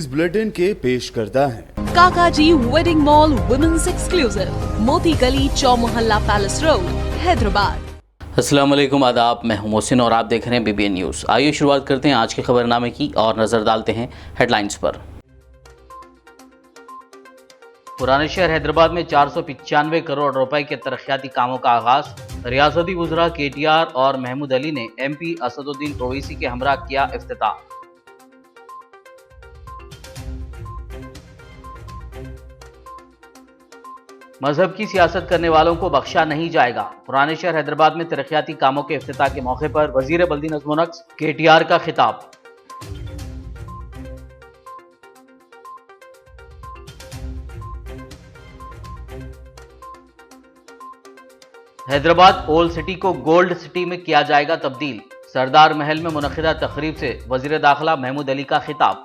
Bulletin के पेश करता है काकाजी वेडिंग मॉल वुमेन्स एक्सक्लूसिव, मोती गली, चौमोहल्ला पैलेस रोड, हैदराबाद। अस्सलाम वालेकुम, आदाब। मैं हूं मोहसिन और आप देख रहे हैं BBN न्यूज़। आइए शुरुआत करते हैं आज के खबरनामे की और नजर डालते हैं हेडलाइंस पर। पुराने शहर हैदराबाद में 495 करोड़ रुपए के तरक्याती कामों का आगाज। रियासती वज़रा KTR और महमूद अली ने MP असदुद्दीन ओवैसी के हमरा किया इफ्तिताह। मजहब की सियासत करने वालों को बख्शा नहीं जाएगा। पुराने शहर हैदराबाद में तरक्याती कामों के इफ्तिताह के मौके पर वजीर बल्दी नज़्म व नक्श KTR का खिताब। हैदराबाद ओल्ड सिटी को गोल्ड सिटी में किया जाएगा तब्दील। सरदार महल में मुनक़िदा तकरीब से वजीर दाखिला महमूद अली का खिताब।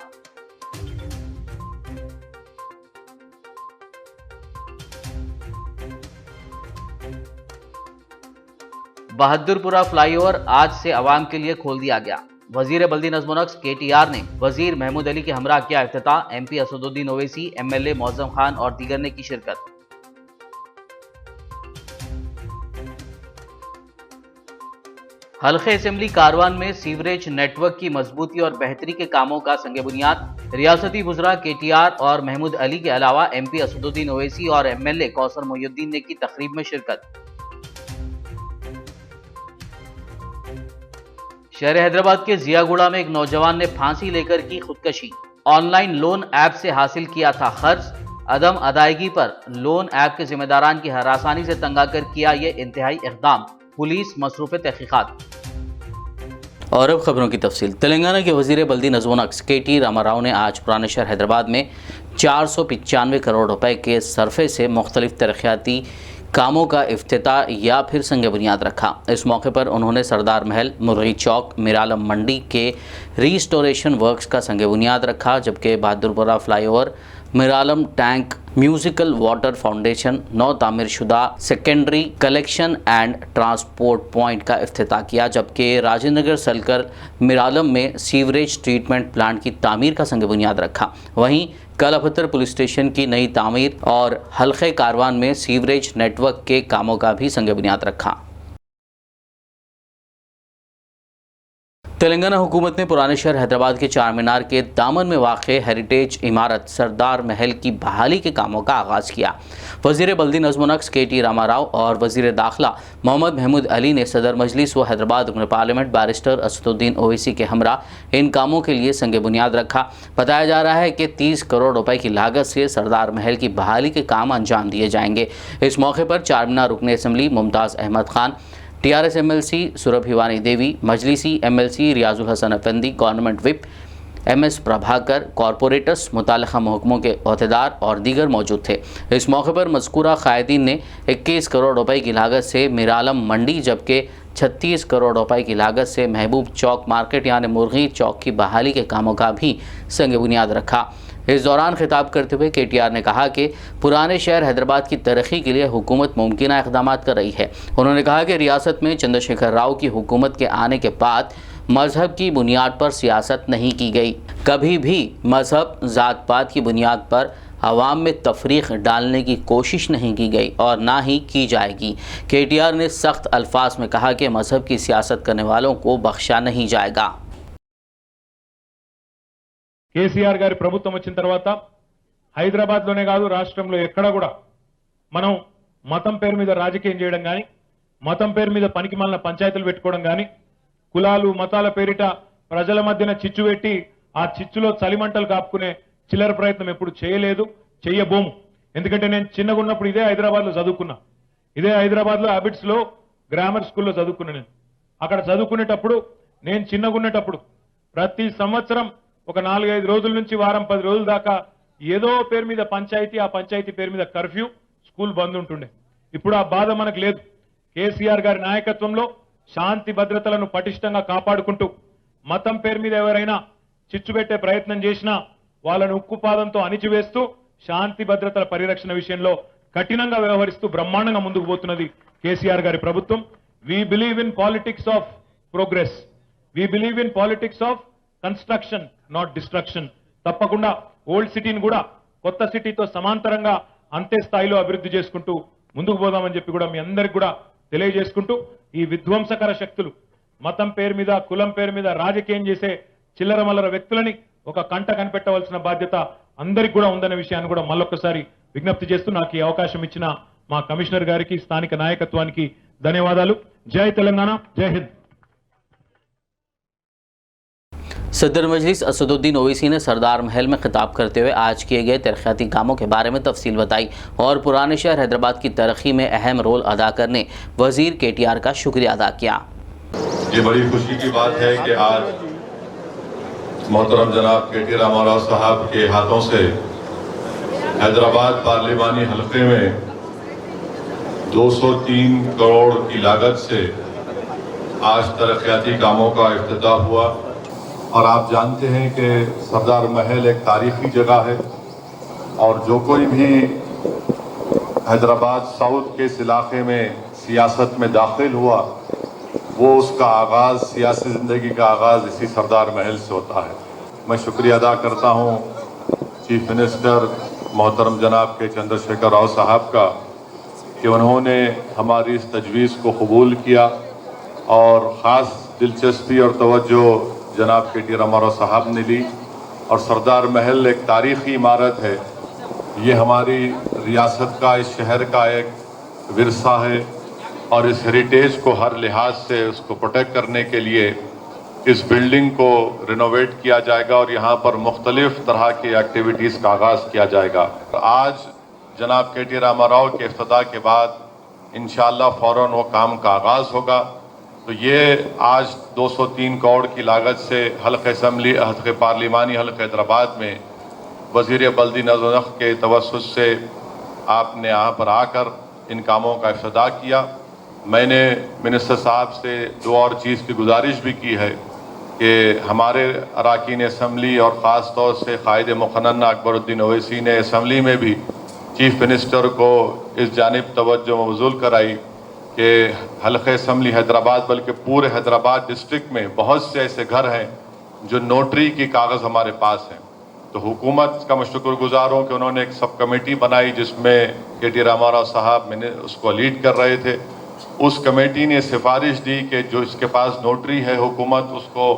बहादुरपुरा फ्लाईओवर आज से आवाम के लिए खोल दिया गया। वजीर बल्दी नज़्म व नक्श KTR ने वजीर महमूद अली के हमरा किया इफ्तिताह। MP असदुद्दीन ओवैसी, MLA मौज़म खान और दीगर ने की शिरकत। हल्के असेंबली कारवान में सीवरेज नेटवर्क की मजबूती और बेहतरी के कामों का संग बुनियाद। रियासती वज़रा KTR और महमूद अली के अलावा MP असदुद्दीन ओवैसी और MLA कौसर मोहिउद्दीन ने की तकरीब में शिरकत। शहर हैदराबाद के जियागुड़ा में एक नौजवान ने फांसी लेकर की खुदकशी। ऑनलाइन लोन ऐप से हासिल किया था खर्च। अदम अदायगी पर लोन ऐप के जिम्मेदारान की हरासानी से तंग आकर किया यह इंतहाई इक़दाम। पुलिस मसरूफ़ तहक़ीक़ात। और अब खबरों की तफसील। तेलंगाना के वजीर बल्दी नज़्म व नक्श KT रामाराव ने आज पुराने शहर हैदराबाद में 495 करोड़ रुपए के सरफे से मुख्तलिफ तरक्याती कामों का इफ्तिताह या फिर संग बुनियाद रखा। इस मौके पर उन्होंने सरदार महल, मुर्गी चौक, मिरालम मंडी के रीस्टोरेशन वर्क्स का संग बुनियाद रखा, जबकि Bahadurpura flyover, Miralam tank, musical water foundation, नौ तामीर शुदा secondary collection and transport point का इफ्तिताह किया, जबकि राजेंद्र नगर सलकर मिरालम में सीवरेज ट्रीटमेंट प्लांट की तामीर का संग बुनियाद रखा। वहीं कलापत्थर पुलिस स्टेशन की नई तामीर और हल्के कारवान में सीवरेज नेटवर्क के कामों का भी संग बुनियाद रखा। तेलंगाना हुकूमत ने पुराने शहर हैदराबाद के चार मीनार के दामन में वाक़े हेरिटेज इमारत सरदार महल की बहाली के कामों का आगाज़ किया। वज़ीर बल्दी नज़्म व नक्श KT रामाराव और वज़ीर दाखिला मोहम्मद महमूद अली ने सदर मजलिस व हैदराबाद रुकन पार्लियामेंट बैरिस्टर असदुद्दीन ओवैसी के हमरा इन कामों के लिए संग बुनियाद रखा। बताया जा रहा है कि 30 करोड़ रुपए की लागत से सरदार महल की बहाली के काम अंजाम दिए जाएंगे। इस मौके पर चार मीनार रुकन असम्बली मुमताज़ अहमद खान, TRS MLC सुरभ हिवानी देवी, मजलिसी MLC Riyazul Hasan Afandi, government whip MS Prabhakar, corporators, मुताल्लिक़ा महकमों के अहदेदार और दीगर मौजूद थे। इस मौके पर मज़कूरा क़ायदीन ने 21 करोड़ रुपए की लागत से मिरालम मंडी, जबकि 36 करोड़ रुपए की लागत से महबूब चौक मार्केट यानी मुर्गी चौक की बहाली के कामों का भी संग बुनियाद रखा। इस दौरान खिताब करते हुए KTR ने कहा कि पुराने शहर हैदराबाद की तरक्की के लिए हुकूमत मुमकिना इक़दामात कर रही है। उन्होंने कहा कि रियासत में चंद्रशेखर राव की हुकूमत के आने के बाद मज़हब की बुनियाद पर सियासत नहीं की गई। कभी भी मज़हब ज़ात पात की बुनियाद पर अवाम में तफरीक़ डालने की कोशिश नहीं की गई और ना ही की जाएगी। KTR ने सख्त अल्फाज में कहा कि मज़हब की सियासत करने वालों को बख्शा नहीं जाएगा। కేసీఆర్ గారి ప్రభుత్వం వచ్చిన తర్వాత హైదరాబాద్ లోనే కాదు రాష్ట్రంలో ఎక్కడ కూడా మనం మతం పేరు మీద రాజకీయం చేయడం గాని, మతం పేరు మీద పనికిమాలిన పంచాయతీలు పెట్టుకోవడం గాని, కులాలు మతాల పేరిట ప్రజల మధ్యన చిచ్చు పెట్టి ఆ చిచ్చులో చలిమంటలు కాపుకునే చిల్లర ప్రయత్నం ఎప్పుడు చేయలేదు, చేయబోము. ఎందుకంటే నేను చిన్నగా ఉన్నప్పుడు ఇదే హైదరాబాద్ లో చదువుకున్నా. ఇదే హైదరాబాద్ లో అబిట్స్ లో గ్రామర్ స్కూల్లో చదువుకున్నా. నేను అక్కడ చదువుకునేటప్పుడు, నేను చిన్నగా ఉన్నటప్పుడు ప్రతి సంవత్సరం ఒక 4-5 రోజుల నుంచి వారం 10 రోజుల దాకా ఏదో పేరు మీద పంచాయతీ, ఆ పంచాయతీ పేరు మీద కర్ఫ్యూ, స్కూల్ బంద్ ఉంటుండే. ఇప్పుడు ఆ బాధ మనకు లేదు. KCR గారి నాయకత్వంలో శాంతి భద్రతలను పటిష్టంగా కాపాడుకుంటూ మతం పేరు మీద ఎవరైనా చిచ్చు పెట్టే ప్రయత్నం చేసినా వాళ్ళను ఉక్కుపాదంతో అణిచివేస్తూ శాంతి భద్రతల పరిరక్షణ విషయంలో కఠినంగా వ్యవహరిస్తూ బ్రహ్మాండంగా ముందుకు పోతున్నది KCR గారి ప్రభుత్వం. We believe in politics of progress. We believe in politics of construction, not destruction. తప్పకుండా ఓల్డ్ సిటీని కూడా కొత్త సిటీతో సమాంతరంగా అంతే స్థాయిలో అభివృద్ధి చేసుకుంటూ ముందుకు పోదామని చెప్పి కూడా మీ అందరికి కూడా తెలియజేసుకుంటూ ఈ విధ్వంసకర శక్తులు మతం పేరు మీద కులం పేరు మీద రాజకీయం చేసే చిల్లర మల్లర వ్యక్తులని ఒక కంట కనిపెట్టవలసిన బాధ్యత అందరికి కూడా ఉందనే విషయాన్ని కూడా మళ్ళొక్కసారి విజ్ఞప్తి చేస్తూ నాకు ఈ అవకాశం ఇచ్చిన మా కమిషనర్ గారికి స్థానిక నాయకత్వానికి ధన్యవాదాలు. జై తెలంగాణ, జై హింద్. सदर मजलिस असदुद्दीन ओवैसी ने सरदार महल में खिताब करते हुए आज किए गए तरक्याती कामों के बारे में तफसील बताई और पुराने शहर हैदराबाद की तरक्की में अहम रोल अदा करने वजीर KTR का शुक्रिया अदा किया. ये बड़ी खुशी की बात है कि आज मोहतरम जनाब KT रामाराव साहब के हाथों से हैदराबाद पार्लिमानी हलके में 203 करोड़ की लागत से आज तरक्याती कामों का इफ्तिताह हुआ. और आप जानते हैं कि सरदार महल एक तारीखी जगह है और जो कोई भी हैदराबाद साउथ के इस इलाके में सियासत में दाखिल हुआ वो उसका आगाज़, सियासी ज़िंदगी का आगाज़ इसी सरदार महल से होता है. मैं शुक्रिया अदा करता हूँ चीफ मिनिस्टर मोहतरम जनाब के चंद्रशेखर राव साहब का कि उन्होंने हमारी इस तजवीज़ को कबूल किया और ख़ास दिलचस्पी और तवज्जो जनाब KT रामाराव साहब ने ली. और सरदार महल एक तारीख़ी इमारत है, ये हमारी रियासत का, इस शहर का एक विरसा है और इस हेरिटेज को हर लिहाज से उसको प्रोटेक्ट करने के लिए इस बिल्डिंग को रिनोवेट किया जाएगा और यहाँ पर मुख्तलिफ तरह की एक्टिविटीज़ का आगाज़ किया जाएगा. आज जनाब KT रामाराव के इफ्तिताह के बाद इंशाअल्लाह फ़ौरन वो काम का आगाज़ होगा. तो ये आज 203 करोड़ की लागत से हल्क़े असम्बली हल्क़े पार्लिमानी हल्क़े हैदराबाद में वज़ीर बल्दी नज़्म नक़्श के तवस्सुत से आपने यहाँ पर आकर इन कामों का इफ्तिताह किया. मैंने मिनिस्टर साहब से दो और चीज़ की गुजारिश भी की है कि हमारे अरकान असम्बली और ख़ास तौर से क़ायद मुक़न्नन अकबरुद्दीन ओवैसी ने असम्बली में भी चीफ मिनिस्टर को इस जानिब तवज्जो मबज़ूल कराई कि हल्क़े असम्बली हैदराबाद बल्कि पूरे हैदराबाद डिस्ट्रिक्ट में बहुत से ऐसे घर हैं जो नोटरी की कागज़ हमारे पास हैं. तो हुकूमत का मैं शुक्रगुज़ार हूँ कि उन्होंने एक सब कमेटी बनाई जिसमें KT रामाराव साहब उसको लीड कर रहे थे. उस कमेटी ने सिफारिश दी कि जो इसके पास नोटरी है हुकूमत उसको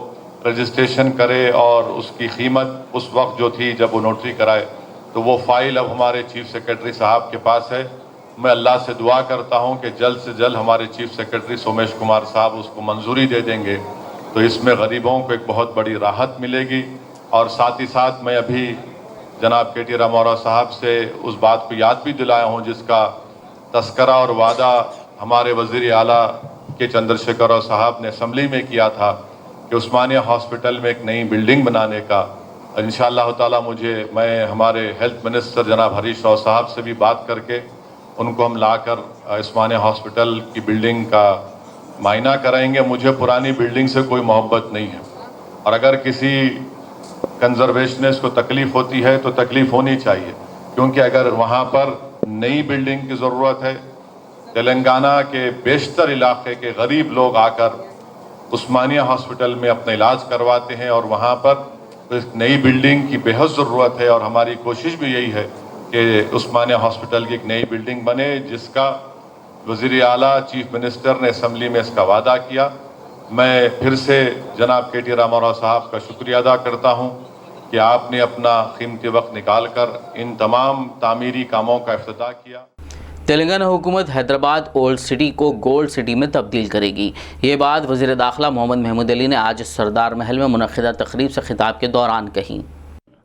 रजिस्ट्रेशन करे और उसकी कीमत उस वक्त जो थी जब वो नोटरी कराए. तो वो फ़ाइल अब हमारे चीफ सेक्रेटरी साहब के पास है. मैं अल्लाह से दुआ करता हूं कि जल्द से जल्द हमारे चीफ सेक्रेटरी सोमेश कुमार साहब उसको मंजूरी दे देंगे तो इसमें गरीबों को एक बहुत बड़ी राहत मिलेगी. और साथ ही साथ मैं अभी जनाब KT रामाराव साहब से उस बात को याद भी दिलाया हूं जिसका तस्करा और वादा हमारे वज़ीर आला के चंद्रशेखर राव साहब ने असम्बली में किया था कि उस्मानिया हॉस्पिटल में एक नई बिल्डिंग बनाने का. इंशाअल्लाह ताला मैं हमारे हेल्थ मिनिस्टर जनाब हरीश राव साहब से भी बात करके उनको हम लाकर उस्मानिया हॉस्पिटल की बिल्डिंग का मायना कराएंगे. मुझे पुरानी बिल्डिंग से कोई मोहब्बत नहीं है और अगर किसी कंजर्वेशनिस्ट को तकलीफ़ होती है तो तकलीफ़ होनी चाहिए क्योंकि अगर वहाँ पर नई बिल्डिंग की ज़रूरत है. तेलंगाना के बेशतर इलाके के गरीब लोग आकर उस्मानिया हॉस्पिटल में अपना इलाज करवाते हैं और वहाँ पर इस नई बिल्डिंग की बेहद ज़रूरत है. और हमारी कोशिश भी यही है कि उस्मानिया हॉस्पिटल की एक नई बिल्डिंग बने जिसका वज़ीर आला चीफ मिनिस्टर ने असम्बली में इसका वादा किया. मैं फिर से जनाब KT रामाराव साहब का शुक्रिया अदा करता हूं कि आपने अपना कीमती वक्त निकाल कर इन तमाम तामीरी कामों का इफ्तिताह किया. तेलंगाना हुकूमत हैदराबाद ओल्ड सिटी को गोल्ड सिटी में तब्दील करेगी. ये बात वज़ीर दाखिला मोहम्मद महमूद अली ने आज सरदार महल में मुनक़िदा तक़रीब से खिताब के दौरान कही.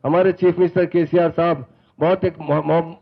हमारे चीफ मिनिस्टर KCR साहब बहुत एक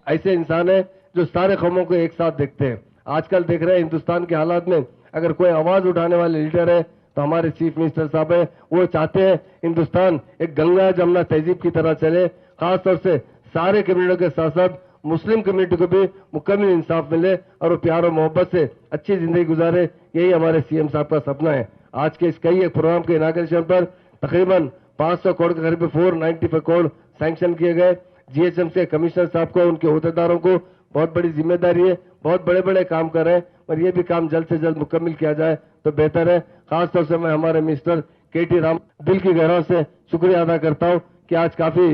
ऐसे इंसान है जो सारे कौमों को एक साथ देखते हैं. आजकल देख रहे हैं हिंदुस्तान के हालात में अगर कोई आवाज उठाने वाले लीडर है तो हमारे चीफ मिनिस्टर साहब है. वो चाहते हैं हिंदुस्तान एक गंगा जमुना तहजीब की तरह चले. खासतौर से सारे कम्युनिटी के साथ साथ मुस्लिम कम्युनिटी को भी मुकम्मल इंसाफ मिले और वो प्यार और मोहब्बत से अच्छी जिंदगी गुजारे. यही हमारे CM साहब का सपना है. आज के इस कई एक प्रोग्राम के इनाग्रेशन पर तकरीबन 500 करोड़ के करीब 495 करोड़ सैंक्शन किए गए. GHMC के कमिश्नर साहब को उनके अहदेदारों को बहुत बड़ी जिम्मेदारी है. बहुत बड़े बड़े काम कर रहे हैं और ये भी काम जल्द से जल्द मुकम्मल किया जाए तो बेहतर है. खासतौर से मैं हमारे मिनिस्टर KT राम दिल की गहराई से शुक्रिया अदा करता हूँ कि आज काफी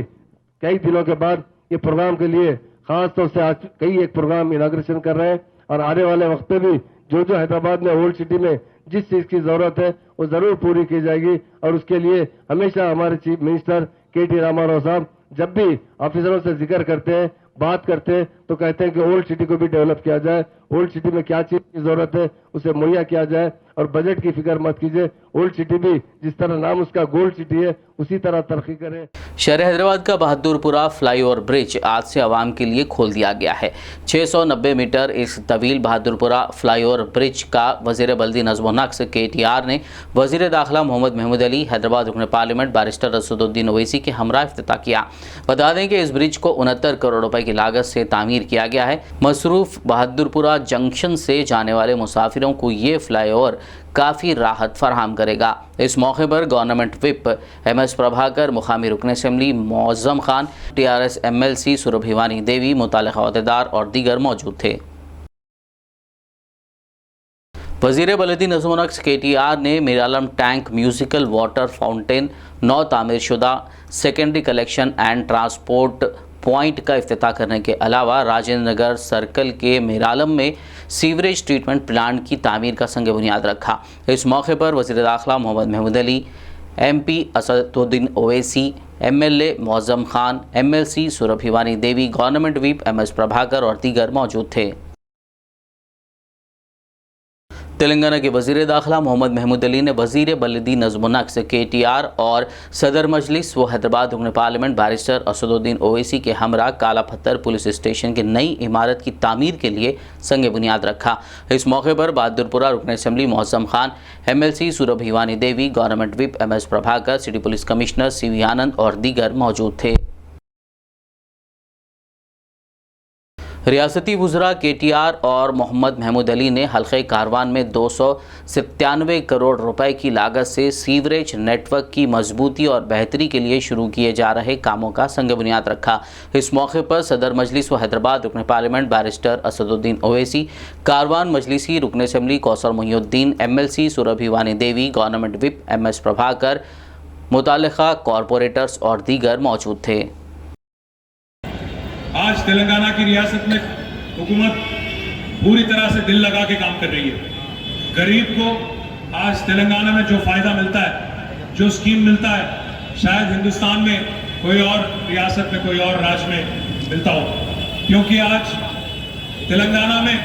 कई दिनों के बाद ये प्रोग्राम के लिए खास तौर से आज कई एक प्रोग्राम इनाग्रेशन कर रहे हैं और आने वाले वक्त में भी जो हैदराबाद में ओल्ड सिटी में जिस चीज की जरूरत है वो जरूर पूरी की जाएगी। और उसके लिए हमेशा हमारे चीफ मिनिस्टर के.टी. रामाराव साहब जब भी ऑफिसरों से जिक्र करते हैं, बात करते हैं, तो कहते हैं कि ओल्ड सिटी को भी डेवलप किया जाए, ओल्ड सिटी में क्या चीज की जरूरत है उसे मुहैया किया जाए और बजट की फिक्र मत कीजिए। ओल्ड सिटी भी जिस तरह नाम उसका गोल्ड सिटी है उसी तरह तरक्की करे। शहर हैदराबाद का बहादुरपुरा फ्लाईओवर ब्रिज आज से आवाम के लिए खोल दिया गया है। 690 मीटर इस तवील बहादुरपुरा फ्लाईओवर ब्रिज का वजीर बल्दी नज़्म नक्श KTR ने वजीर दाखिला मोहम्मद महमूद अली, हैदराबाद रुकन पार्लियामेंट बैरिस्टर असदुद्दीन ओवैसी के हमरा इफ्तिताह किया। बता दें कि इस ब्रिज को 69 करोड़ रुपए की लागत से तामीर किया गया है। मसरूफ बहादुरपुरा जंक्शन से जाने वाले मुसाफिरों को ये फ्लाईओवर काफ़ी राहत फराहम करेगा। इस मौके पर गवर्नमेंट विप MS प्रभाकर, मुकामी रुकन असम्बली मौज़म खान, TRS MLC सुरभिवानी देवी, मुतालिका अहदेदार और दीगर मौजूद थे। वजीर बलदी नज़्म नक्श KTR ने Miralam tank musical water fountain, नौ तामीरशुदा secondary collection and transport point का इफ्तिताह करने के अलावा राजेंद्र नगर सर्कल के मीरालम में सीवरेज ट्रीटमेंट प्लांट की तामीर का संग बुनियाद रखा। इस मौके पर वज़ीर दाखिला Mohammad Mahmood Ali, MP Asaduddin Owaisi, MLA Mauzam Khan, MLC Surabhi Vani Devi, government whip MS Prabhakar और दीगर मौजूद थे। तेलंगाना के वज़ीर दाखिला मोहम्मद महमूद अली ने वज़ीर बलदी नज़्म नक्श KTR और सदर मजलिस व हैदराबाद रुकन पार्लियामेंट बैरिस्टर असदुद्दीन ओवैसी के हमरा काला पत्थर पुलिस स्टेशन की नई इमारत की तामीर के लिए संग बुनियाद रखा। इस मौके पर बहादुरपुरा रुकन असम्बली Moazzam Khan, MLC Surabhi Vani Devi, government whip MS Prabhakar, city police commissioner CV Anand और दीगर मौजूद थे। रियासती वज़रा KTR और मोहम्मद महमूद अली ने हल्के कारवान में 297 करोड़ रुपए की लागत से सीवरेज नेटवर्क की मजबूती और बेहतरी के लिए शुरू किए जा रहे कामों का संग बुनियाद रखा। इस मौके पर सदर मजलिस व हैदराबाद रुकन पार्लियामेंट बैरिस्टर असदुद्दीन ओवैसी, कारवान मजलिसी रुकन असम्बली Kausar Mohiuddin, MLC Surabhi Vani Devi, government whip MS Prabhakar, मुतालिका कॉरपोरेटर्स और दीगर मौजूद थे। आज तेलंगाना की रियासत में हुकूमत पूरी तरह से दिल लगा के काम कर रही है। गरीब को आज तेलंगाना में जो फायदा मिलता है, जो स्कीम मिलता है, शायद हिंदुस्तान में कोई और रियासत में, कोई और राज्य में मिलता हो, क्योंकि आज तेलंगाना में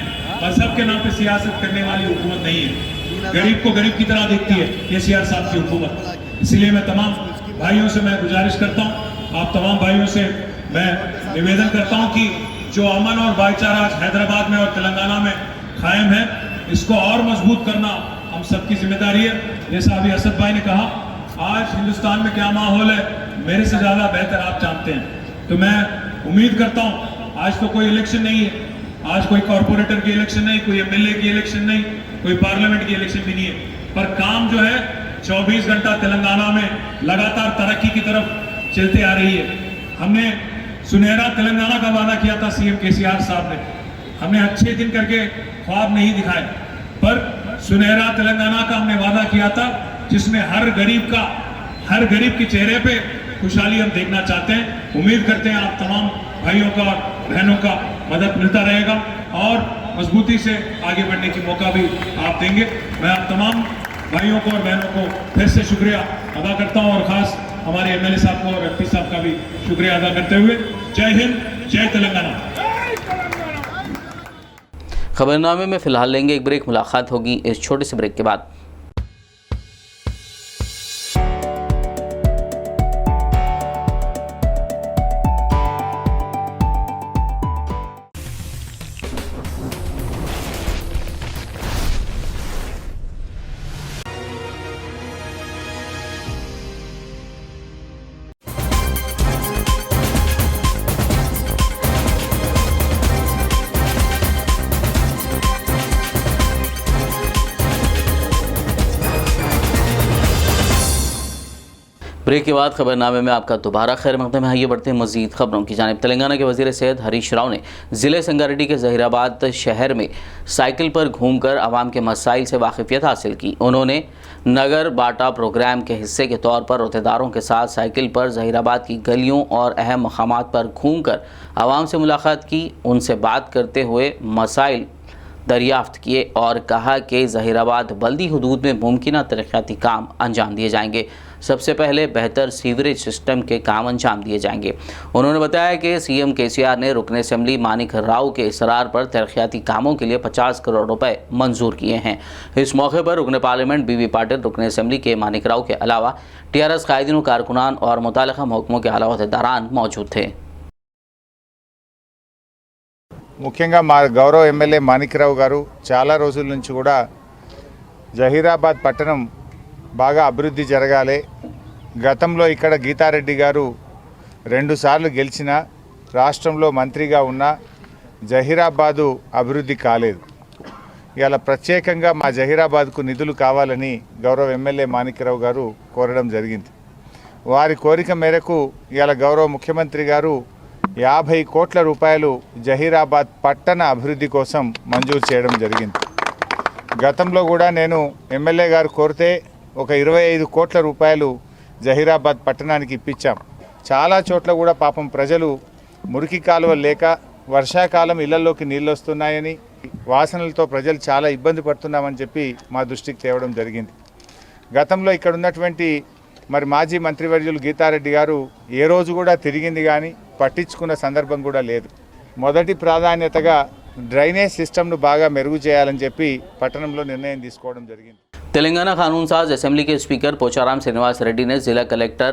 मजहब के नाम पे सियासत करने वाली हुकूमत नहीं है। गरीब को गरीब की तरह देखती है KCR साहब की हुकूमत। इसलिए मैं तमाम भाइयों से मैं गुजारिश करता हूँ, आप तमाम भाइयों से मैं निवेदन करता हूं कि जो अमन और भाईचारा आज हैदराबाद में और तेलंगाना में कायम है, इसको और मजबूत करना हम सबकी जिम्मेदारी है। जैसा अभी असद भाई ने कहा, आज हिंदुस्तान में क्या माहौल है मेरे से ज्यादा बेहतर आप जानते हैं। तो मैं उम्मीद करता हूं, आज तो कोई इलेक्शन नहीं है, आज कोई कॉरपोरेटर की इलेक्शन नहीं, कोई MLA की इलेक्शन नहीं, कोई पार्लियामेंट की इलेक्शन भी नहीं है, पर काम जो है 24 घंटा तेलंगाना में लगातार तरक्की की तरफ चलते आ रही है। हमने सुनहरा तेलंगाना का वादा किया था CM KCR साहब ने, हमने अच्छे दिन करके ख्वाब नहीं दिखाए, पर सुनहरा तेलंगाना का हमने वादा किया था जिसमें हर गरीब के चेहरे पे खुशहाली हम देखना चाहते हैं। उम्मीद करते हैं आप तमाम भाइयों का और बहनों का मदद मिलता रहेगा और मजबूती से आगे बढ़ने की मौका भी आप देंगे। मैं आप तमाम भाइयों को और बहनों को फिर से शुक्रिया अदा करता हूं और खास हमारे MLA साहब को और MP साहब का भी शुक्रिया अदा करते हुए जय हिंद, जय तेलंगाना। खबरनामे में फिलहाल लेंगे एक ब्रेक, मुलाकात होगी इस छोटे से ब्रेक के बाद। ब्रेक के बाद खबरनामे में आपका दोबारा खैर मकदम है। आइए बढ़ते हैं मजीद खबरों की जानिब। तेलंगाना के वजीर सेहत हरीश राव ने ज़िले संगारेड्डी के जहीराबाद शहर में साइकिल पर घूमकर आवाम के मसाइल से वाकिफियत हासिल की। उन्होंने नगर बाटा प्रोग्राम के हिस्से के तौर पर अहदेदारों के साथ साइकिल पर जहीराबाद की गलियों और अहम मकामात पर घूमकर आवाम से मुलाकात की। उनसे बात करते हुए मसाइल दरियाफ्त किए और कहा कि जहीराबाद बल्दी हदूद में मुमकिन तरक्याती काम अंजाम दिए जाएंगे। सबसे पहले बेहतर सीवरेज सिस्टम के काम अंजाम दिए जाएंगे। उन्होंने बताया कि सीएम केसीआर ने रुकन असम्बली मानिक राव के इसरार पर तरक्याती कामों के लिए 50 करोड़ रुपए मंजूर किए हैं। इस मौके पर रुकन पार्लियामेंट बीवी पाटिल, रुकन असम्बली के मानिक राव के अलावा टीआरएस कायदीन, कारकुनान और मुताल्लिक़ा महकमों के आला अहदेदारान मौजूद थे। ముఖ్యంగా మా గౌరవ ఎమ్మెల్యే మాణిక్రావు గారు చాలా రోజుల నుంచి కూడా జహీరాబాద్ పట్టణం బాగా అభివృద్ధి జరగాలి, గతంలో ఇక్కడ గీతారెడ్డి గారు 2 సార్లు గెలిచిన రాష్ట్రంలో మంత్రిగా ఉన్న జహీరాబాదు అభివృద్ధి కాలేదు. ఇలా ప్రత్యేకంగా మా జహీరాబాద్కు నిధులు కావాలని గౌరవ ఎమ్మెల్యే మాణిక్రావు గారు కోరడం జరిగింది. వారి కోరిక మేరకు ఇలా గౌరవ ముఖ్యమంత్రి గారు 50 కోట్ల రూపాయలు జహీరాబాద్ పట్టణ అభివృద్ధి కోసం మంజూరు చేయడం జరిగింది. గతంలో కూడా నేను ఎమ్మెల్యే గారు కోరితే ఒక 25 కోట్ల రూపాయలు జహీరాబాద్ పట్టణానికి ఇప్పించాం. చాలా చోట్ల కూడా పాపం ప్రజలు మురికి కాలువలు లేక వర్షాకాలం ఇళ్లలోకి నీళ్ళు వస్తున్నాయని, వాసనలతో ప్రజలు చాలా ఇబ్బంది పడుతున్నామని చెప్పి మా దృష్టికి తేవడం జరిగింది. గతంలో ఇక్కడ ఉన్నటువంటి మరి మాజీ మంత్రివర్యులు గీతారెడ్డి గారు ఏ రోజు కూడా తిరిగింది కానీ పట్టించుకున్న సందర్భం కూడా లేదు. మొదటి ప్రాధాన్యతగా డ్రైనేజ్ సిస్టమ్ను బాగా మెరుగు చేయాలని చెప్పి పట్టణంలో నిర్ణయం తీసుకోవడం జరిగింది. तेलंगाना कानून साज असेंबली के स्पीकर पोचाराम श्रीनिवास रेड्डी ने जिला कलेक्टर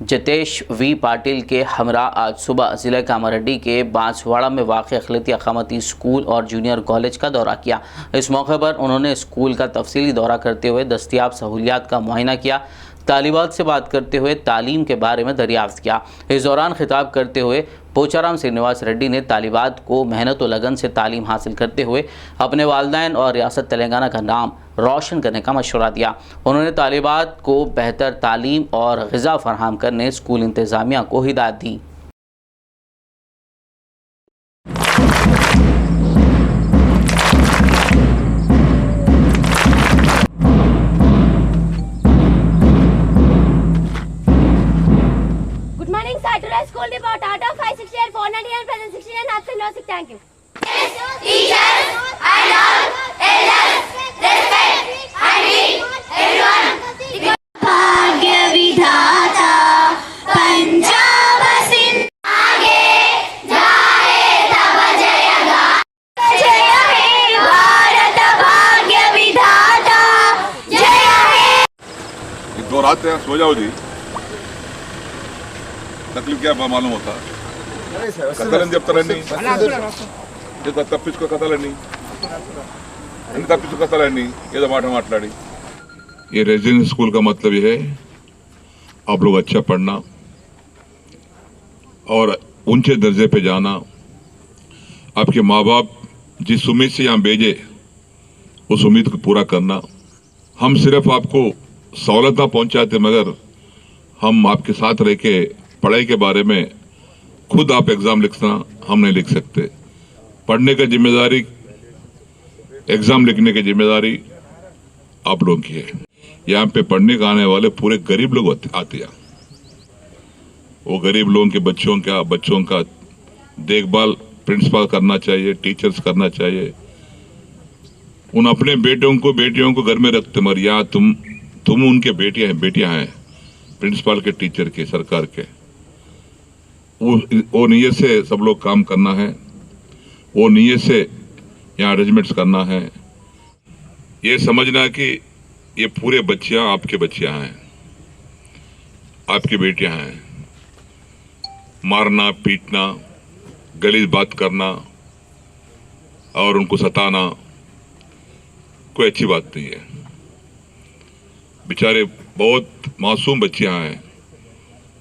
जितेश वी पाटिल के हमरा आज सुबह जिला कामारेड्डी के बांसवाड़ा में वाक़ अखिलती अकामती स्कूल और जूनियर कॉलेज का दौरा किया। इस मौके पर उन्होंने स्कूल का तफसीली दौरा करते हुए दस्तियाब सहूलियात का मुआयना किया, तालिबात से बात करते हुए तालीम के बारे में दरियाफ्त किया। इस दौरान खिताब करते हुए पोचाराम श्रीनिवास रेड्डी ने तालिबात को मेहनत व लगन से तालीम हासिल करते हुए अपने वालिदैन और रियासत तेलंगाना का नाम रोशन करने का मशवरा दिया। उन्होंने तालिबात को बेहतर तालीम और ग़िज़ा फराहम करने स्कूल इंतज़ामिया को हिदायत दी। School report out of 568, 499, present 69, absent no 6. Thank you. Teachers and all elders, respect and meet everyone. भाग्य विधाता पंजाब सिंध आगे जाए तब जयगा, जय हे भारत भाग्य विधाता, जय हे। 2 रात सो जाओ जी, तकलीफ क्या मालूम होता కథలని చెప్తారండి, తప్పించుకో కథలండి, ఎన్ని తప్పించుకో కథలండి ఏదో మాట మాట్లాడి. ये रेजिडेंस स्कूल का मतलब ये है आप लोग अच्छा पढ़ना और ऊंचे दर्जे पे जाना, आपके माँ बाप जिस उम्मीद से यहाँ भेजे उस उम्मीद को पूरा करना। हम सिर्फ आपको सहूलत पहुंचाते मगर हम आपके साथ रह के पढ़ाई के बारे में खुद आप एग्जाम लिखना हम नहीं लिख सकते। पढ़ने का जिम्मेदारी, एग्जाम लिखने की जिम्मेदारी आप लोगों की है। यहाँ पे पढ़ने का आने वाले पूरे गरीब लोग आते हैं। वो गरीब लोगों के बच्चों का देखभाल प्रिंसिपल करना चाहिए, टीचर्स करना चाहिए। उन अपने बेटियों को घर में रखते मगर यहाँ तुम उनके बेटियां हैं प्रिंसिपल के, टीचर के, सरकार के। वो नीयत से सब लोग काम करना है, वो नीयत से यहाँ अरेंजमेंट्स करना है। ये समझना कि ये पूरे बच्चियां आपके बच्चियां हैं, आपकी बेटियां हैं। मारना, पीटना, गलीज बात करना और उनको सताना कोई अच्छी बात नहीं है। बेचारे बहुत मासूम बच्चियां हैं,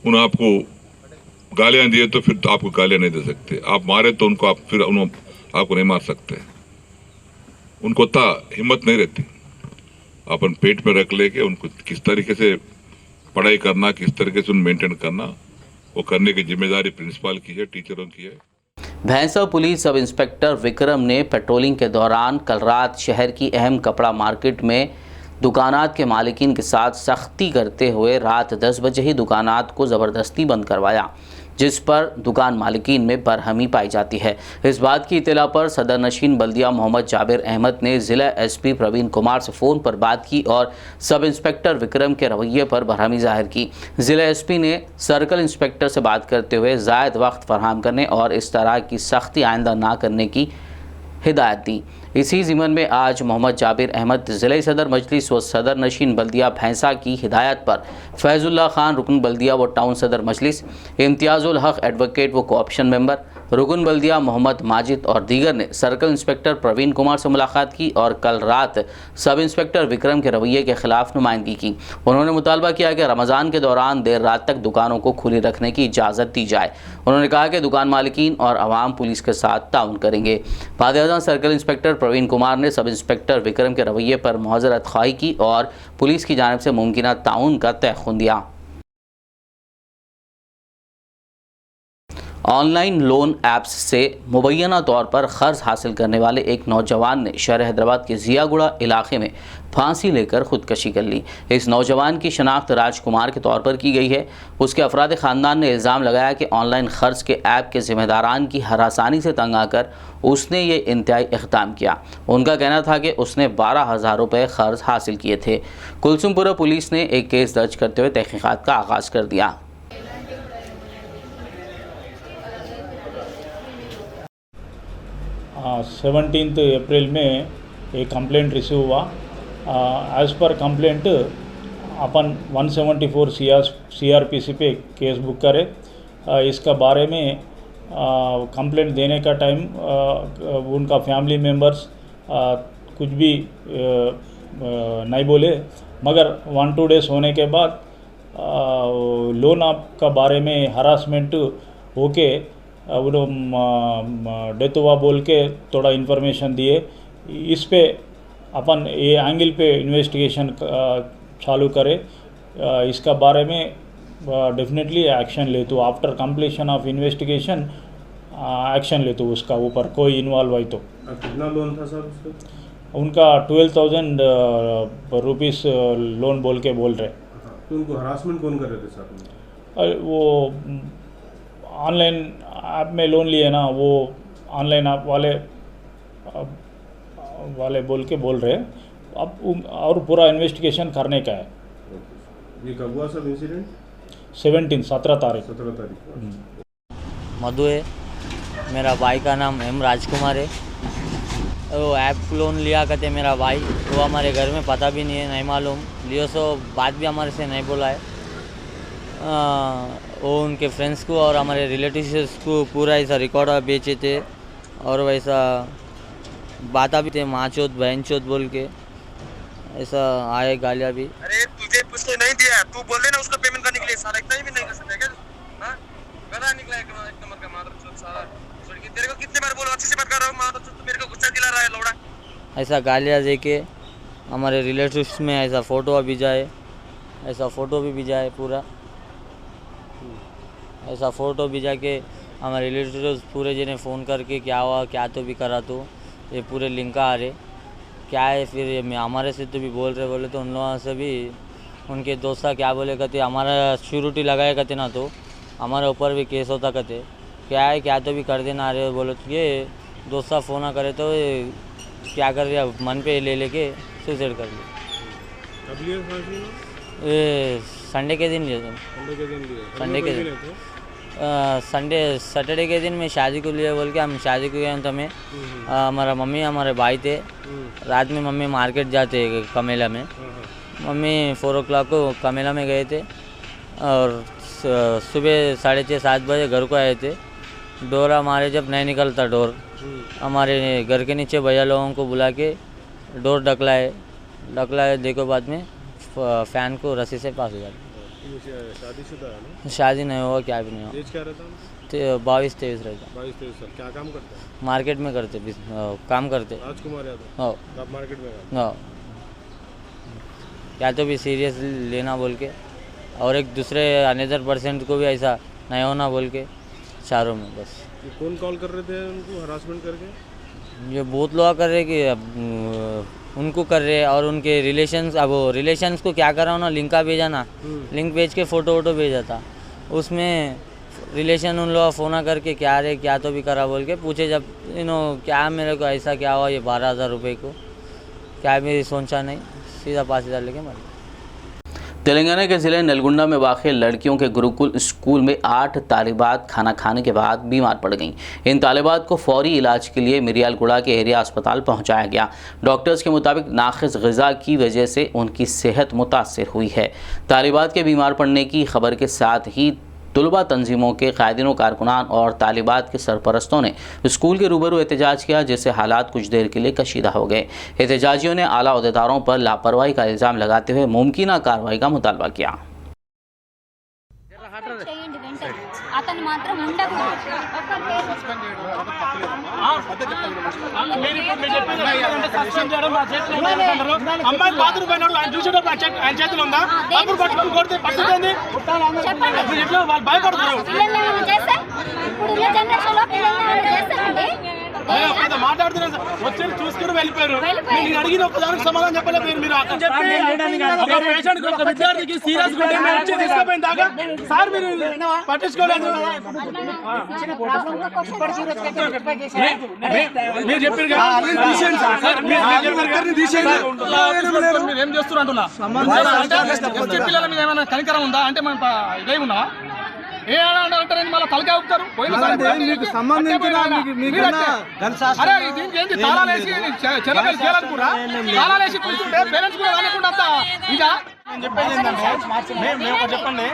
उन आपको गालियां दिए तो फिर आपको गालियां नहीं दे सकते, आप मारे तो उनको आपको नहीं मार सकते। उनको हिम्मत नहीं रहती अपन पेट में रख लेके उनको किस तरीके से पढ़ाई करना, किस तरीके से उन मेंटेन करना, वो करने की जिम्मेदारी प्रिंसिपल की है, टीचरों की है। भैंसा पुलिस सब इंस्पेक्टर विक्रम ने पेट्रोलिंग के दौरान कल रात शहर की अहम कपड़ा मार्केट में दुकानात के मालिकीन के साथ सख्ती करते हुए रात 10 बजे ही दुकानात को ज़बरदस्ती बंद करवाया, जिस पर दुकान मालिकीन में बरहमी पाई जाती है। इस बात की इत्तला पर सदर नशीन बल्दिया मोहम्मद जाबिर अहमद ने ज़िला एसपी प्रवीण कुमार से फ़ोन पर बात की और सब इंस्पेक्टर विक्रम के रवैये पर बरहमी जाहिर की। ज़िला एसपी ने सर्कल इंस्पेक्टर से बात करते हुए ज़ायद वक्त फराहम करने और इस तरह की सख्ती आइंदा ना करने की हिदायत दी। इसी ज़िमन में आज मोहम्मद जाबिर अहमद ज़िला सदर मजलिस व सदर नशीन बल्दिया भैंसा की हिदायत पर फैज़ुल्लाह खान रुकन बल्दिया व टाउन सदर मजलिस, इम्तियाज़ुल हक एडवोकेट व कोऑप्शन मेंबर रुकन बल्दिया मोहम्मद माजिद और दीगर ने सर्कल इंस्पेक्टर प्रवीण कुमार से मुलाकात की और कल रात सब इंस्पेक्टर विक्रम के रवैये के खिलाफ नुमाइंदगी की। उन्होंने मुतालबा किया कि रमज़ान के दौरान देर रात तक दुकानों को खुली रखने की इजाज़त दी जाए। उन्होंने कहा कि दुकान मालिकीन और आवाम पुलिस के साथ ताउन करेंगे। बाद सर्कल इंस्पेक्टर प्रवीण कुमार ने सब इंस्पेक्टर विक्रम के रवैये पर मुआज़रत ख्वाही की और पुलिस की जानिब से मुमकिन ताउन का तयख़ुन दिया। ऑनलाइन लोन ऐप्स से मुबैना तौर पर क़र्ज़ हासिल करने वाले एक नौजवान ने शहर हैदराबाद के ज़ियागुड़ा इलाके में फांसी लेकर ख़ुदकशी कर ली। इस नौजवान की शनाख्त राजकुमार के तौर पर की गई है। उसके अफराद ख़ानदान ने इल्ज़ाम लगाया कि ऑनलाइन ख़र्च के ऐप के ज़िम्मेदारान की हरासानी से तंग आकर उसने ये इंतहाई इक़दाम किया। उनका कहना था कि उसने 12,000 रुपये क़र्ज़ हासिल किए थे। कुलसुमपुरा पुलिस ने एक केस दर्ज करते हुए तहक़ीक़ात का आगाज़ कर दिया। 17 अप्रैल में एक कंप्लेंट रिसीव हुआ। एज़ पर कंप्लेंट अपन 174 CRPC पे केस बुक करे। इसका बारे में कंप्लेंट देने का टाइम उनका फैमिली मेंबर्स कुछ भी नहीं बोले, मगर 1-2 डेज़ होने के बाद लोन आप का बारे में हरासमेंट होके डेथ हुआ बोल के थोड़ा इन्फॉर्मेशन दिए। इस पे अपन ये एंगल पे इन्वेस्टिगेशन चालू करे। इसका बारे में डेफिनेटली एक्शन ले तो after completion of investigation action ले तो उसका ऊपर कोई इन्वॉल्व है तो। कितना लोन था सर उसका? उनका 12,000 रुपीज़ लोन बोल के बोल रहे। तो उनको हरासमेंट कौन कर रहे थे सर? वो ऑनलाइन ऐप में लोन लिए ना, वो ऑनलाइन ऐप वाले बोल के बोल रहे। अब और पूरा इन्वेस्टिगेशन करने का है। ये कब हुआ सब इंसिडेंट? 17 तारीख। मधु है, मेरा भाई का नाम एम राजकुमार है। वो ऐप लोन लिया करते मेरा भाई, वो हमारे घर में पता भी नहीं है, नहीं मालूम लियो सो बात भी हमारे से नहीं बोला है। वो उनके फ्रेंड्स को और हमारे रिलेटिव्स को पूरा ऐसा रिकॉर्ड बेचे थे और वैसा बाता भी थे, माँ चौथ बहन चौथ बोल के ऐसा आए गालियाँ भी। अरे तुझे उसने नहीं दिया, तू बोल ना उसका पेमेंट करने के लिए, सारा इतना ही भी नहीं कर सकता क्या? हाँ गला निकला एक नंबर का मादरचोद सारा। तेरे को कितने बार बोलो अच्छे से बात कर रहा हूँ, मादरचोद तू मेरे को गुस्सा दिला रहा है लौड़ा। ऐसा गालियाँ दे के हमारे रिलेटिव्स में ऐसा फ़ोटो भी जाए, ऐसा फ़ोटो भी भिजाए पूरा, ऐसा फ़ोटो भी जाके हमारे रिलेटिव्स पूरे जने फ़ोन करके क्या हुआ क्या तो भी करा, तो ये पूरे लिंक आ रहे क्या है। फिर ये हमारे से तो भी बोल रहे, बोले तो उन लोगों से भी उनके दोस्त क्या बोले कहते हमारा श्योरिटी लगाए कहते ना, तो हमारे ऊपर भी केस होता कहते क्या है क्या तो भी कर देना आ रहे। बोले तो ये दोस्त फ़ोन करे तो क्या कर दिया, मन पे ले लेके सुसाइड कर लिया। ये संडे के दिन लिया था। सैटरडे के दिन मैं शादी को लिए बोल के हम शादी को गए। तो मैं हमारा मम्मी हमारे भाई थे। रात में मम्मी मार्केट जाते कमेला में। मम्मी 4 o'clock को कमेला में गए थे और सुबह 6:30-7 बजे घर को आए थे। डोर हमारे जब नहीं निकलता डोर, हमारे घर के नीचे भैया लोगों को बुला के डोर ढकलाए देखो, बाद में फ़ैन को रस्सी से पास हो जाता। शादीशुदा है ना? शादी नहीं हुआ, क्या भी नहीं हुआ। एज क्या रहता? 22-23 रहता। 22-23 साल। क्या काम करता है? मार्केट में करते काम करते। राजकुमार यादव। हाँ, आप मार्केट में? हाँ, क्या तो भी सीरियस लेना बोल के और एक दूसरे अनदर पर्सेंट को भी ऐसा नहीं होना बोल के चारों में बस। ये कौन कॉल कर रहे थे उनको हरासमेंट करके? ये बहुत लोग कर रहे कि उनको कर रहे और उनके रिलेशंस, अब वो रिलेशंस को क्या करा ना, लिंक का भेजा ना, लिंक भेज के फ़ोटो वोटो भेजा था, उसमें रिलेशन उन लोग फ़ोन करके क्या रे क्या तो भी करा बोल के पूछे, जब क्या मेरे को ऐसा क्या हुआ ये 12,000 रुपये को, क्या मेरी सोचा नहीं, सीधा 5,000 लेके मर। तेलंगाना के ज़िले नलगुंडा में वाक़ लड़कियों के गुरुकुल स्कूल में 8 तालिबात खाना खाने के बाद बीमार पड़ गईं। इन तालिबात को फौरी इलाज के लिए मिरियालगुड़ा के एरिया अस्पताल पहुंचाया गया। डॉक्टर्स के मुताबिक नाक़िस ग़िज़ा की वजह से उनकी सेहत मुतासर हुई है। तालिबात के बीमार पड़ने की खबर के साथ ही तुलबा तंजीमों के कायदीनों, कारकुनान और तालिबात के सरपरस्तों ने स्कूल के रूबरू एहतजाज किया, जिससे हालात कुछ देर के लिए कशीदा हो गए। एहतजाजियों ने आला अहदेदारों पर लापरवाही का इल्ज़ाम लगाते हुए मुमकिन कार्रवाई का मुतालबा किया। అతను మాత్రం ఉండకూడదు. అమ్మాయి బాత్రూమ్ పోయినాడు ఆయన చూసేటప్పుడు ఆయన చేతిలో ఉందా అప్పుడు పట్టుకొని కొడితే పట్టుకుంది ఎట్లా వాళ్ళు భయపడుతున్నారు. మాట్లాడుతున్నారు వచ్చి చూసుకుని వెళ్ళిపోయారు. నేను అడిగిన ఒక్కదానికి సమాధానం చెప్పలేదు. మీరు ఒక పేషెంట్ ఒక విద్యార్థికి సీరియస్ గా వచ్చి తీసుకుపోయిన దాకా సార్ మీరు పట్టించుకోలేదు. మీరు చెప్పారు మీరు ఏం చేస్తున్నారు పిల్లల మీద ఏమైనా కనికరం ఉందా అంటే మనం ఇదే ఉన్నావా ఏమంటారని మళ్ళీ తలకాయ ఊపుతారు. తాళాలేసి చెల్లబెల్లి చేయాలనుకున్నా తాళాలేసి కూర్చుంటే పేరెంట్స్ కూడా అనుకుంటా అంత ఇంకా నేను చెప్పేది ఏంటంటే మేము చెప్పండి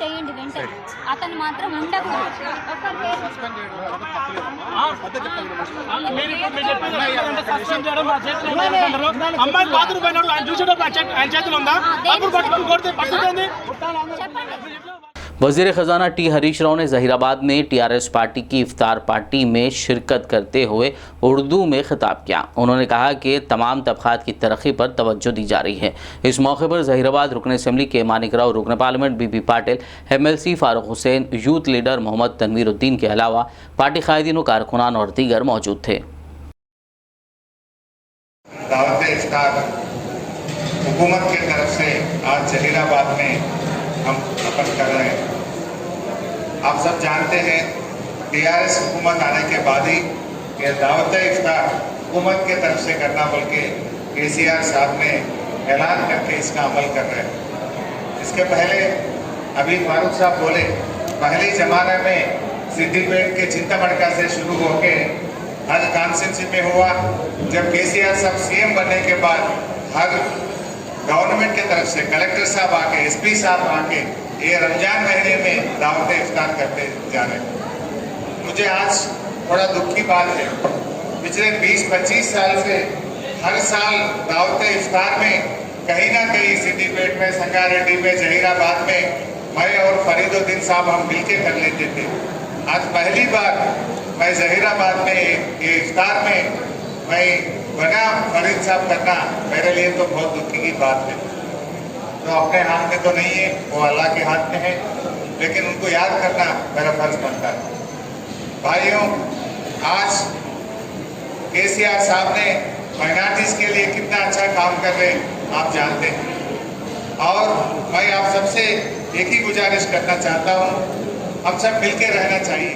చేయండి వెంటనే అతను మాత్రం ఉండకూడదు. అమ్మాయి బాత్రూమ్ పోయినాడు ఆయన చూసేటప్పుడు ఆయన చేతిలో ఉందా అప్పుడు పట్టుకొని కొడితే పట్టుకుంది. वज़ीर ख़जाना टी हरीश राव ने ज़हीराबाद में TRS पार्टी की इफ्तार पार्टी में शिरकत करते हुए उर्दू में खिताब किया। उन्होंने कहा कि तमाम तबक़ात की तरक्की पर तवज्जो दी जा रही है। इस मौके पर ज़हीराबाद रुकन असम्बली के मानिक राव, रुकन parliament B B Patil, MLC Farooq Hussain, youth leader Mohammed Tanveeruddin के अलावा पार्टी कायदीन, कारकुनान और दीगर मौजूद थे। दावत इफ्तार हुकूमत की तरफ से आज ज़हीराबाद में हम अपन कर रहे हैं। आप सब जानते हैं TRS हुकूमत आने के बाद ही ये दावत इफ्तार हुकूमत के तरफ से करना बल्कि KCR साहब ने ऐलान करके इसका अमल कर रहे हैं। इसके पहले अभी फारूक साहब बोले पहले ज़माने में सिद्दीपेट के चिंतामणका से शुरू होके हर कॉन्स्टिट्यूंसी में हुआ। जब KCR साहब CM बनने के बाद हर गवर्नमेंट की तरफ से कलेक्टर साहब आके SP साहब आके ये रमजान महीने में दावत इफ्तार करते जा रहे हैं। मुझे आज थोड़ा दुख की बात है, पिछले 20-25 साल से हर साल दावत इफ्तार में कहीं ना कहीं सिद्दीपेट में, संगारेड्डी में, जहीराबाद में मैं और फरीदुद्दीन साहब हम मिलके कर लेते थे। आज पहली बार मैं जहीराबाद में ये इफ्तार में मैं बना फरीद साहब करना मेरे लिए तो बहुत दुखी की बात है। तो अपने हाथ में तो नहीं है, वो अल्लाह के हाथ में है, लेकिन उनको याद करना मेरा फर्ज बनता है। भाइयों, आज KCR साहब ने माइनॉरिटीज के लिए कितना अच्छा काम कर रहे हैं आप जानते हैं। और मैं आप सबसे एक ही गुजारिश करना चाहता हूँ, हम सब मिलकर रहना चाहिए।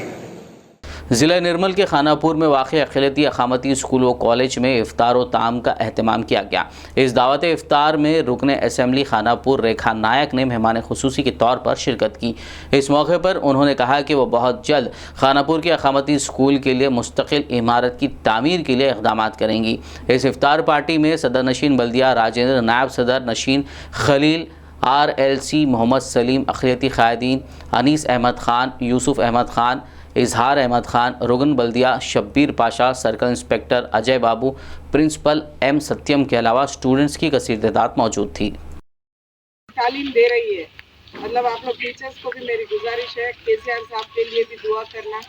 ज़िला निर्मल के खानापुर में वाक़ अक़लियती अक़ामती स्कूल व कॉलेज में इफ्तार व ताम का अहतमाम किया गया। इस दावत इफ्तार में रुकन असम्बली खानापुर रेखा नायक ने मेहमान खुसूसी के तौर पर शिरकत की। इस मौके पर उन्होंने कहा कि वह बहुत जल्द खानापुर के अक़ामती स्कूल के लिए मुस्तकिल इमारत की तामीर के लिए इक़दाम करेंगी। इस इफ्तार पार्टी में सदर नशीन बल्दिया राजेंद्र, नायब सदर नशीन खलील, RLC मोहम्मद सलीम, अक़लियती क़ायदीन अनीस अहमद ख़ान, यूसुफ अहमद ख़ान, इजहार अहमद ख़ान, रुगन बल्दिया शब्बीर पाशा, सर्कल इंस्पेक्टर अजय बाबू, प्रिंसिपल M सत्यम के अलावा स्टूडेंट्स की कसीर तादाद मौजूद थी। तालीम दे रही है, मतलब आप लोग टीचर्स को भी मेरी गुजारिश है KCR साहब के लिए भी दुआ करना,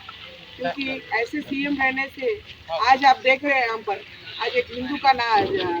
क्योंकि ऐसे CM रहने से आज आप देख रहे हैं यहाँ पर आज एक हिंदू का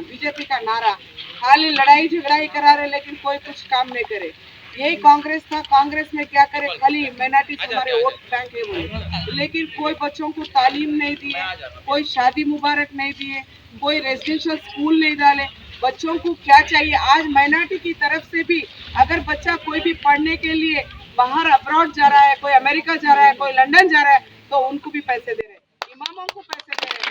बीजेपी का नारा, खाली लड़ाई झगड़ाई करा रहे लेकिन कोई कुछ काम नहीं करे। यही कांग्रेस था, कांग्रेस में क्या करे, खाली माइनॉरिटी हमारे वोट बैंक है बोले, लेकिन कोई बच्चों को तालीम नहीं दिए, कोई शादी मुबारक नहीं दिए, कोई रेजिडेंशियल स्कूल नहीं डाले। बच्चों को क्या चाहिए? आज माइनॉरिटी की तरफ से भी अगर बच्चा कोई भी पढ़ने के लिए बाहर अब्रॉड जा रहा है, कोई अमेरिका जा रहा है, कोई लंदन जा रहा है, तो उनको भी पैसे दे रहे हैं, इमामों को पैसे दे रहे हैं,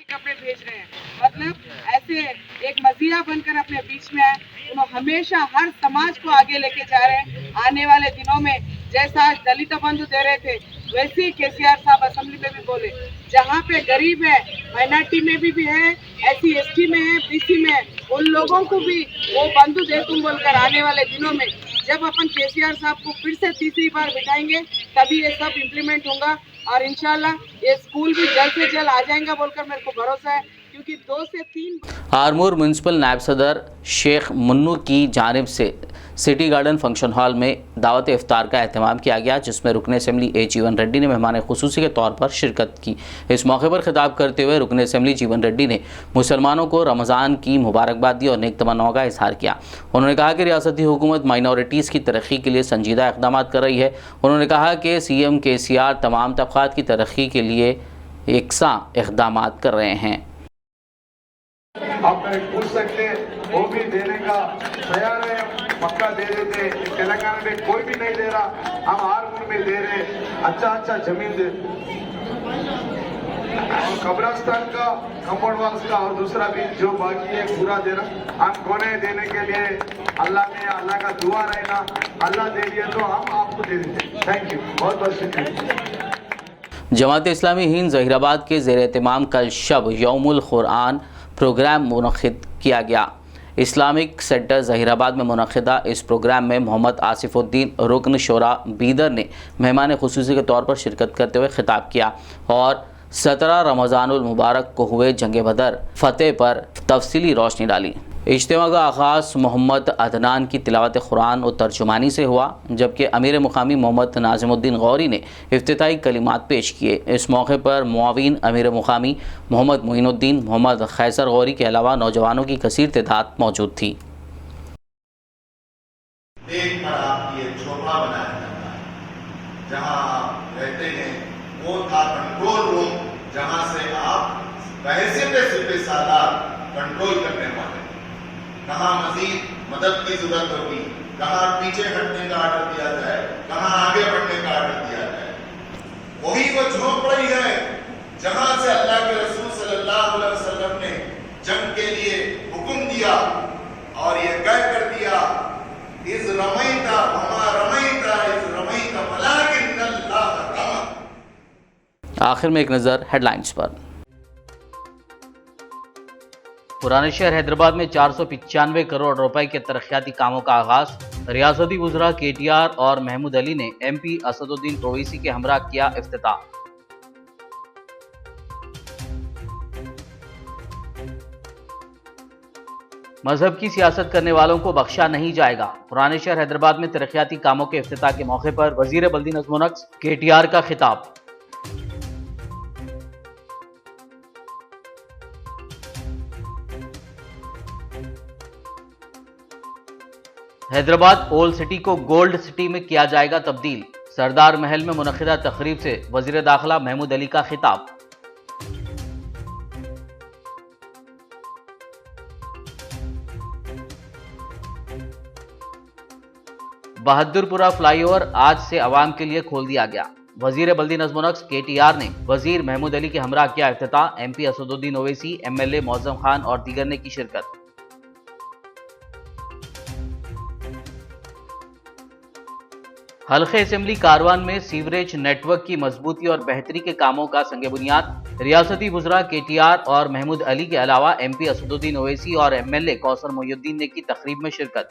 कपड़े भेज रहे हैं। मतलब ऐसे एक मसीहा बनकर अपने बीच में आए, उन्होंने हमेशा हर समाज को आगे लेके जा रहे हैं। आने वाले दिनों में जैसा आज दलित बंधु दे रहे थे, वैसे ही केसीआर साहब असेंबली में भी बोले, जहाँ पे गरीब है, माइनॉरिटी में भी है, SC/ST में है, BC में है, उन लोगों को भी वो बंधु दे तुम बोलकर आने वाले दिनों में जब अपन केसीआर साहब को फिर से तीसरी बार बिठाएंगे तभी ये सब इम्प्लीमेंट होगा और इंशाल्लाह ये स्कूल भी जल्द से जल्द आ जाएगा बोलकर मेरे को भरोसा है, क्योंकि 2 से 3 आरमूर म्यूनसिपल नायब सदर शेख मुन्नू की जानिब से सिटी गार्डन फंक्शन हॉल में दावत इफ्तार का एहतमाम किया गया, जिसमें रुकन असेंबली A जीवन रेड्डी ने मेहमान खुसूसी के तौर पर शिरकत की। इस मौके पर खिताब करते हुए रुकन असेंबली जीवन रेड्डी ने मुसलमानों को रमज़ान की मुबारकबाद दी और नेक तमन्नाओं का इजहार किया। उन्होंने कहा कि रियासती हुकूमत माइनॉरिटीज़ की तरक्की के लिए संजीदा इक़दाम कर रही है। उन्होंने कहा कि CM केसीआर तमाम तबक़ात की तरक्की के लिए यकसा इक़दाम कर रहे हैं। आप पूछ सकते हैं, वो भी देने का तैयार है, पक्का दे देते। तेलंगाना में कोई भी नहीं दे रहा, हम आरमूर में दे रहे, अच्छा जमीन दे। और कब्रिस्तान का, कंपाउंड वॉल्स का और दूसरा भी जो बाकी है पूरा दे रहा। हम कौन है देने के लिए? अल्लाह में, अल्लाह का दुआ रहना, अल्लाह दे दिया तो हम आपको दे देते। थैंक यू, बहुत बहुत शुक्रिया। जमात इस्लामी हिंद ज़हीराबाद के ज़ेर एहतमाम कल शब यौमुल कुरान प्रोग्राम मुनक़िद किया गया। इस्लामिक सेंटर ज़हीराबाद में मुनक़िदा इस प्रोग्राम में मोहम्मद आसिफुद्दीन रुकन शोरा बीदर ने मेहमान खुसूसी के तौर पर शिरकत करते हुए खिताब किया और 17 रमज़ानुल मुबारक को हुए जंग बदर फ़तेह पर तफसीली रोशनी डाली। इज्तिमा का आगाज़ मोहम्मद अदनान की तिलावत कुरान और तर्जुमानी से हुआ, जबकि अमीर मुकामी मोहम्मद नाज़िमुद्दीन गौरी ने इफ्तिताई कलिमात पेश किए। इस मौके पर मुआविन अमीर मुकामी मोहम्मद मोइनुद्दीन, मोहम्मद खैसर गौरी के अलावा नौजवानों की कसीर तादाद मौजूद थी। कंट्रोल करने वाले, कहाँ मजीद मदद की जरूरत होगी, कहाँ पीछे हटने का आर्डर दिया जाए, कहाँ आगे बढ़ने का आर्डर दिया जाए। वही वो झोंपड़ी है जहां से अल्लाह के रसूल सल्लल्लाहु अलैहि वसल्लम ने जंग के लिए हुक्म दिया और ये कह कर दिया, इस रमैता वमा रमैता इस रमैता वलाकिन्नल्लाह रमा। आखिर में एक नज़र हेडलाइंस पर। पुराने शहर हैदराबाद में 495 करोड़ रुपए के तरक्याती कामों का आगाज। रियासती वज़रा KTR और महमूद अली ने MP असदुद्दीन ओवैसी के हमरा किया इफ्तिताह। मजहब की सियासत करने वालों को बख्शा नहीं जाएगा। पुराने शहर हैदराबाद में तरक्याती कामों के इफ्तिताह के मौके पर वजीर बल्दी नज़्म व नक्श KTR का खिताब। हैदराबाद ओल्ड सिटी को गोल्ड सिटी में किया जाएगा तब्दील। सरदार महल में मुनक़िदा तकरीब से वज़ीर दाखिला महमूद अली का खिताब। बहादुरपुरा फ्लाईओवर आज से आवाम के लिए खोल दिया गया। वजीर बल्दी नज़्म व नक्श KTR ने वजीर महमूद अली के हमरा किया इफ्तिताह। MP असदुद्दीन ओवैसी, MLA मौज़म खान और दीगर ने की शिरकत। हल्के असेंबली कारवान में सीवरेज नेटवर्क की मजबूती और बेहतरी के कामों का संग बुनियाद। रियासती वज़रा KTR और महमूद अली के अलावा MP असदुद्दीन ओवैसी और MLA कौसर मोहिउद्दीन ने की तकरीब में शिरकत।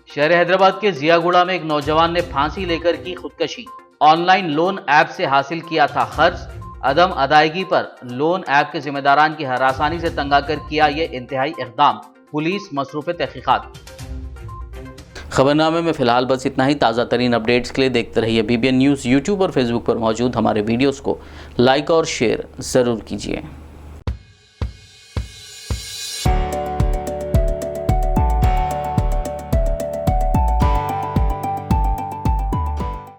शहर हैदराबाद के जियागुड़ा में एक नौजवान ने फांसी लेकर की खुदकशी। ऑनलाइन लोन ऐप से हासिल किया था खर्च। अदम अदायगी पर लोन ऐप के जिम्मेदारान की हरासानी से तंग आकर किया ये इंतहाई इक़दाम। पुलिस मसरूफ़ तहक़ीक़ात। खबरनामे में फ़िलहाल बस इतना ही। ताज़ा तरीन अपडेट्स के लिए देखते रहिए BBN न्यूज़। यूट्यूब और फेसबुक पर मौजूद हमारे वीडियोज़ को लाइक और शेयर ज़रूर कीजिए।